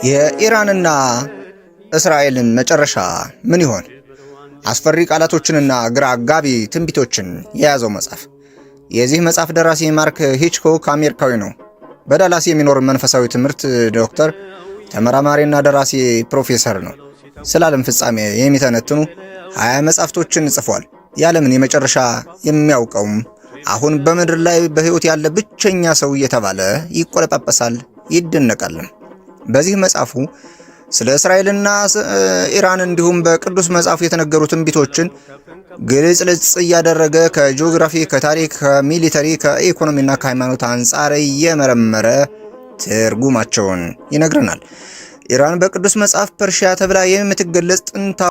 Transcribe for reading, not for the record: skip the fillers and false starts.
የኢራንና እስራኤልን መጨረሻ ምን ይሆን? አስፈሪ ቃላቶችንና ግራ አጋቢ ትንቢቶችን የያዘው መጽሐፍ። የዚህ መጽሐፍ ደራሲ ማርክ ሂችኮክ አሜሪካዊ ነው። በዳላስ የሚኖር መንፈሳዊ ትምህርት ዶክተር፣ ተመራማሪና ደራሲ ፕሮፌሰር ነው። ስለ ዓለም ፍጻሜ የሚተነትኑ 20 መጽሐፍቶችን ጽፏል። የዓለምን የመጨረሻ የሚያውቀውም አሁን በምድር ላይ በሕይወት ያለ ብቸኛ ሰው እየተባለ ይቆለጳጳሳል፣ ይደነቃል። በዚህ መጽሐፉ ስለ እስራኤልና ኢራን እንዲሁም በቅዱስ መጽሐፉ የተነገሩ ትንቢቶችን ግልጽልጽ እያደረገ ከጂኦግራፊ፣ ከታሪክ፣ ከሚሊተሪ፣ ከኢኮኖሚና ከሃይማኖት አንጻር እየመረመረ ትርጉማቸውን ይነግረናል። ኢራን በቅዱስ መጽሐፍ ፐርሺያ ተብላ የምትገለጽ ጥንታዊ